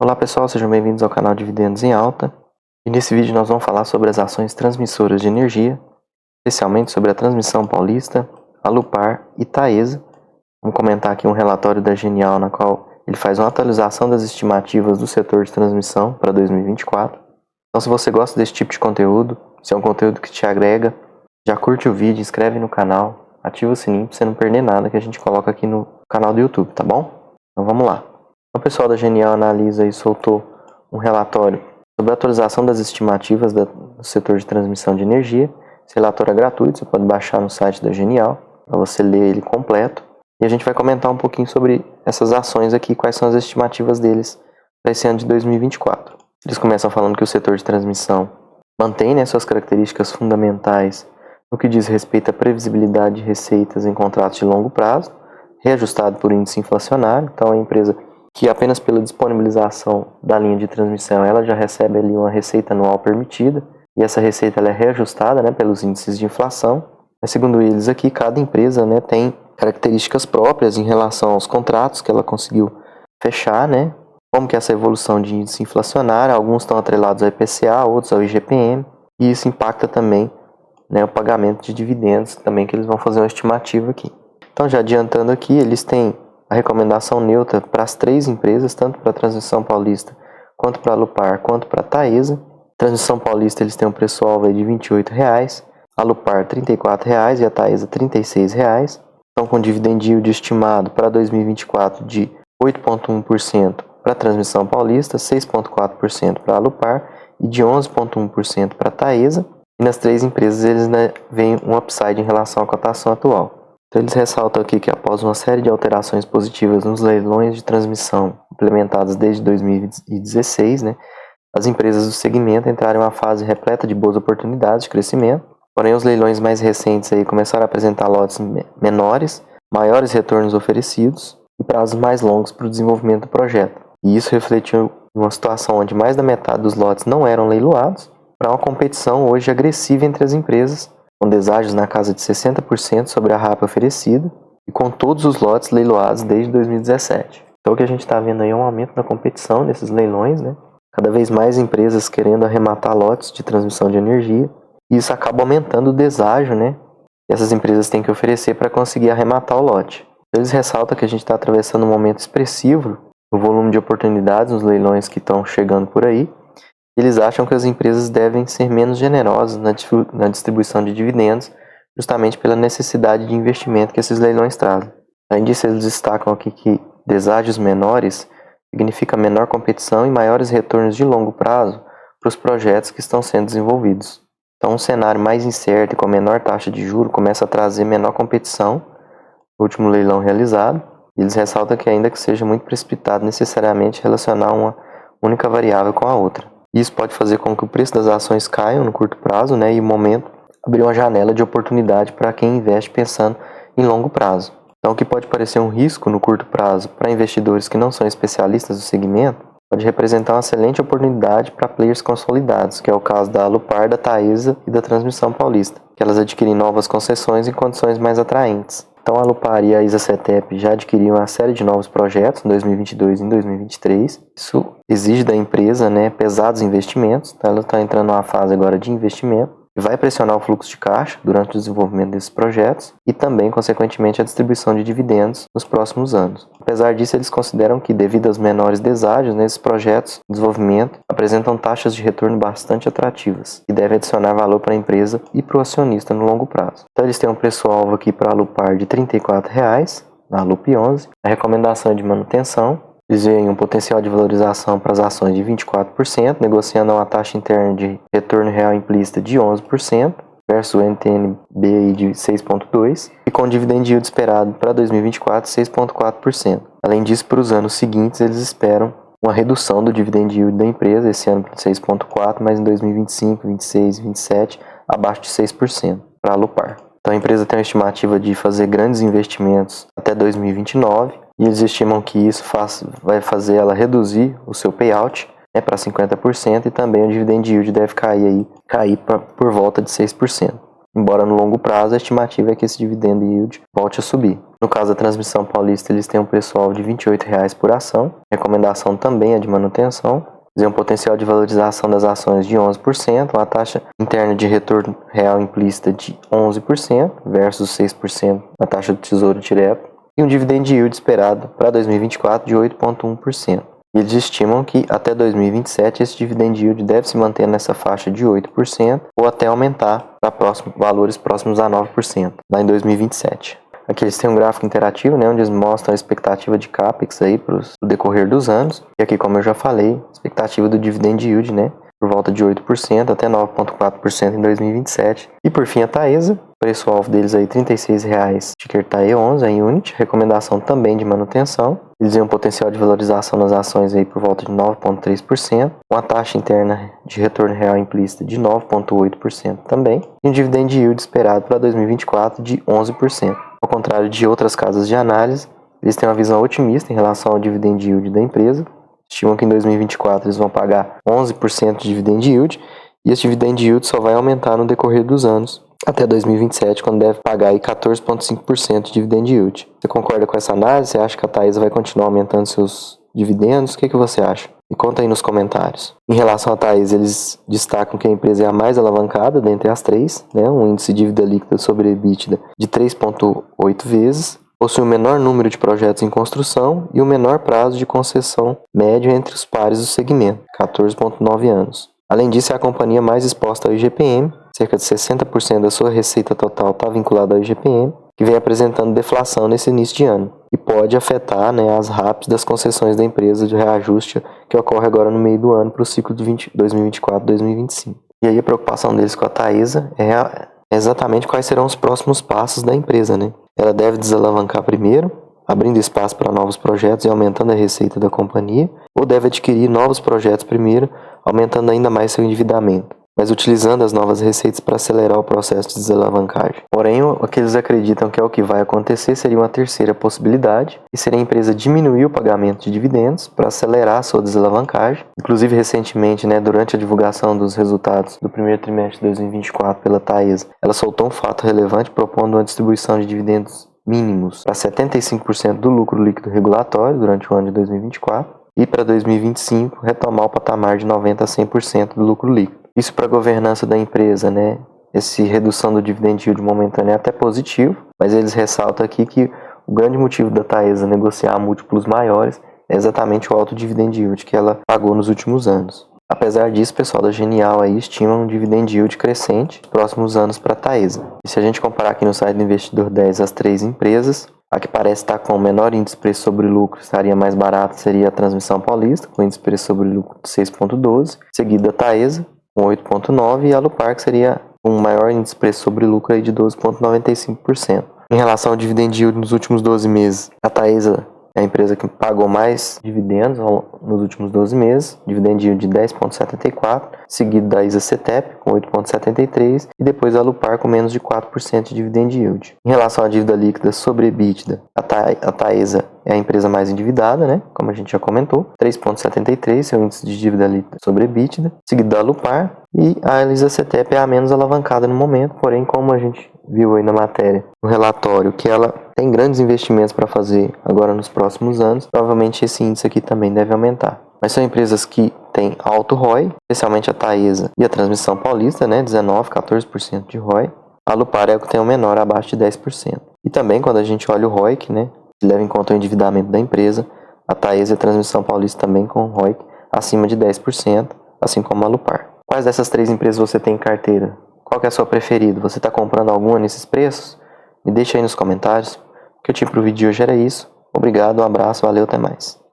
Olá pessoal, sejam bem-vindos ao canal Dividendos em Alta. E nesse vídeo nós vamos falar sobre as ações transmissoras de energia, especialmente sobre a Transmissão Paulista, Alupar e Taesa. Vamos comentar aqui um relatório da Genial, na qual ele faz uma atualização das estimativas do setor de transmissão para 2024. Então, se você gosta desse tipo de conteúdo, se é um conteúdo que te agrega, já curte o vídeo, inscreve no canal, ativa o sininho para você não perder nada que a gente coloca aqui no canal do YouTube, tá bom? Então vamos lá. O pessoal da Genial analisa e soltou um relatório sobre a atualização das estimativas do setor de transmissão de energia. Esse relatório é gratuito, você pode baixar no site da Genial para você ler ele completo. E a gente vai comentar um pouquinho sobre essas ações aqui, quais são as estimativas deles para esse ano de 2024. Eles começam falando que o setor de transmissão mantém, né, suas características fundamentais no que diz respeito à previsibilidade de receitas em contratos de longo prazo, reajustado por índice inflacionário. Então a empresa que apenas pela disponibilização da linha de transmissão ela já recebe ali uma receita anual permitida, e essa receita ela é reajustada, né, pelos índices de inflação. Mas, segundo eles aqui, cada empresa, né, tem características próprias em relação aos contratos que ela conseguiu fechar, né, como que essa evolução de índice inflacionário, alguns estão atrelados ao IPCA, outros ao IGPM, e isso impacta também, né, o pagamento de dividendos também, que eles vão fazer uma estimativa aqui. Então, já adiantando aqui, eles têm a recomendação neutra para as três empresas, tanto para a Transmissão Paulista, quanto para a Alupar, quanto para a Taesa. Transmissão Paulista eles têm um preço-alvo de R$ 28,00, a Alupar R$ 34,00 e a Taesa R$ 36,00. Estão com dividend yield estimado para 2024 de 8,1% para a Transmissão Paulista, 6,4% para a Alupar e de 11,1% para a Taesa. E nas três empresas eles, né, veem um upside em relação à cotação atual. Então eles ressaltam aqui que após uma série de alterações positivas nos leilões de transmissão implementados desde 2016, né, as empresas do segmento entraram em uma fase repleta de boas oportunidades de crescimento. Porém, os leilões mais recentes aí começaram a apresentar lotes menores, maiores retornos oferecidos e prazos mais longos para o desenvolvimento do projeto. E isso refletiu uma situação onde mais da metade dos lotes não eram leiloados, para uma competição hoje agressiva entre as empresas, com deságios na casa de 60% sobre a RAP oferecida e com todos os lotes leiloados desde 2017. Então o que a gente está vendo aí é um aumento da competição nesses leilões, né? Cada vez mais empresas querendo arrematar lotes de transmissão de energia, e isso acaba aumentando o deságio, né, que essas empresas têm que oferecer para conseguir arrematar o lote. Então, eles ressaltam que a gente está atravessando um momento expressivo no volume de oportunidades nos leilões que estão chegando por aí. Eles acham que as empresas devem ser menos generosas na distribuição de dividendos, justamente pela necessidade de investimento que esses leilões trazem. Além disso, eles destacam aqui que deságios menores significa menor competição e maiores retornos de longo prazo para os projetos que estão sendo desenvolvidos. Então, um cenário mais incerto e com menor taxa de juros começa a trazer menor competição no último leilão realizado. Eles ressaltam que, ainda que seja muito precipitado, necessariamente relacionar uma única variável com a outra. Isso pode fazer com que o preço das ações caiam no curto prazo, né, e no momento abrir uma janela de oportunidade para quem investe pensando em longo prazo. Então, o que pode parecer um risco no curto prazo para investidores que não são especialistas do segmento, pode representar uma excelente oportunidade para players consolidados, que é o caso da Alupar, da Taesa e da Transmissão Paulista, que elas adquirem novas concessões em condições mais atraentes. Então, a Alupar e a ISA-CETEP já adquiriram uma série de novos projetos em 2022 e em 2023. Isso exige da empresa, né, pesados investimentos. Então, ela está entrando numa fase agora de investimento, que vai pressionar o fluxo de caixa durante o desenvolvimento desses projetos e também, consequentemente, a distribuição de dividendos nos próximos anos. Apesar disso, eles consideram que, devido aos menores deságios nesses projetos de desenvolvimento, apresentam taxas de retorno bastante atrativas e devem adicionar valor para a empresa e para o acionista no longo prazo. Então, eles têm um preço-alvo aqui para a Alupar de R$ 34,00, na Alup 11. A recomendação é de manutenção. Eles veem um potencial de valorização para as ações de 24%, negociando a uma taxa interna de retorno real implícita de 11%, versus o NTN-B de 6,2%, e com dividend yield esperado para 2024 6,4%. Além disso, para os anos seguintes, eles esperam uma redução do dividend yield da empresa, esse ano para 6,4%, mas em 2025, 2026 e 2027, abaixo de 6% para a Alupar. Então a empresa tem uma estimativa de fazer grandes investimentos até 2029, e eles estimam que isso vai fazer ela reduzir o seu payout, né, para 50%, e também o dividend yield deve cair por volta de 6%. embora no longo prazo a estimativa é que esse dividend yield volte a subir. No caso da Transmissão Paulista, eles têm um preço-alvo de R$ 28,00 por ação, recomendação também é de manutenção, um potencial de valorização das ações de 11%, uma taxa interna de retorno real implícita de 11% versus 6% na taxa do Tesouro Direto, e um dividend yield esperado para 2024 de 8,1%. Eles estimam que até 2027 esse dividend yield deve se manter nessa faixa de 8% ou até aumentar para valores próximos a 9% lá em 2027. Aqui eles têm um gráfico interativo, né, onde eles mostram a expectativa de CAPEX aí para o decorrer dos anos. E aqui, como eu já falei, expectativa do dividend yield, né, por volta de 8% até 9,4% em 2027. E por fim a Taesa, preço-alvo deles aí R$ 36,00, ticker TAE11, em unit, recomendação também de manutenção. Eles têm um potencial de valorização nas ações aí por volta de 9,3%, uma taxa interna de retorno real implícita de 9,8% também, e um dividend yield esperado para 2024 de 11%. Ao contrário de outras casas de análise, eles têm uma visão otimista em relação ao dividend yield da empresa. Estimam que em 2024 eles vão pagar 11% de dividend yield, e esse dividend yield só vai aumentar no decorrer dos anos, até 2027, quando deve pagar aí 14,5% de dividend yield. Você concorda com essa análise? Você acha que a Taesa vai continuar aumentando seus dividendos? O que você acha? Me conta aí nos comentários. Em relação à Taesa, eles destacam que a empresa é a mais alavancada dentre as três, né? Um índice de dívida líquida sobre EBITDA de 3,8 vezes, possui o menor número de projetos em construção e o menor prazo de concessão médio entre os pares do segmento, 14,9 anos. Além disso, é a companhia mais exposta ao IGPM, cerca de 60% da sua receita total está vinculada ao IGPM, que vem apresentando deflação nesse início de ano e pode afetar, né, as RAPs das concessões da empresa de reajuste que ocorre agora no meio do ano para o ciclo de 2024-2025. E aí a preocupação deles com a Taesa é exatamente quais serão os próximos passos da empresa, né? Ela deve desalavancar primeiro, abrindo espaço para novos projetos e aumentando a receita da companhia, ou deve adquirir novos projetos primeiro, aumentando ainda mais seu endividamento, mas utilizando as novas receitas para acelerar o processo de desalavancagem. Porém, o que eles acreditam que é o que vai acontecer seria uma terceira possibilidade, que seria a empresa diminuir o pagamento de dividendos para acelerar a sua desalavancagem. Inclusive, recentemente, né, durante a divulgação dos resultados do primeiro trimestre de 2024 pela Taesa, ela soltou um fato relevante propondo uma distribuição de dividendos mínimos para 75% do lucro líquido regulatório durante o ano de 2024 e para 2025 retomar o patamar de 90% a 100% do lucro líquido. Isso para a governança da empresa, né? Essa redução do dividend yield momentâneo é até positivo, mas eles ressaltam aqui que o grande motivo da Taesa negociar múltiplos maiores é exatamente o alto dividend yield que ela pagou nos últimos anos. Apesar disso, o pessoal da Genial aí estima um dividend yield crescente nos próximos anos para a Taesa. E se a gente comparar aqui no site do Investidor 10 as três empresas, a que parece estar com o menor índice de preço sobre lucro, estaria mais barata, seria a Transmissão Paulista, com índice de preço sobre lucro de 6,12, seguida a Taesa, com 8,9%, e a Alupar, que seria um maior índice de preço sobre lucro aí de 12,95%. Em relação ao dividend yield nos últimos 12 meses, a Taesa é a empresa que pagou mais dividendos nos últimos 12 meses, dividend yield de 10,74%, seguido da ISA-CETEP com 8,73% e depois a Alupar com menos de 4% de dividend yield. Em relação à dívida líquida sobre EBITDA, a Taesa é a empresa mais endividada, né? Como a gente já comentou, 3,73% seu índice de dívida líquida sobre EBITDA, seguido da Alupar, e a ISA-CETEP é a menos alavancada no momento, porém, como a gente viu aí na matéria, no relatório, que ela tem grandes investimentos para fazer agora nos próximos anos, provavelmente esse índice aqui também deve aumentar. Mas são empresas que têm alto ROI, especialmente a Taesa e a Transmissão Paulista, né, 19%, 14% de ROI. A Alupar é o que tem o menor, abaixo de 10%. E também quando a gente olha o ROIC, né, leva em conta o endividamento da empresa, a Taesa e a Transmissão Paulista também com ROIC acima de 10%, assim como a Alupar. Quais dessas três empresas você tem em carteira? Qual que é a sua preferida? Você está comprando alguma nesses preços? Me deixa aí nos comentários. O que eu tinha para o vídeo de hoje era isso. Obrigado, um abraço, valeu, até mais.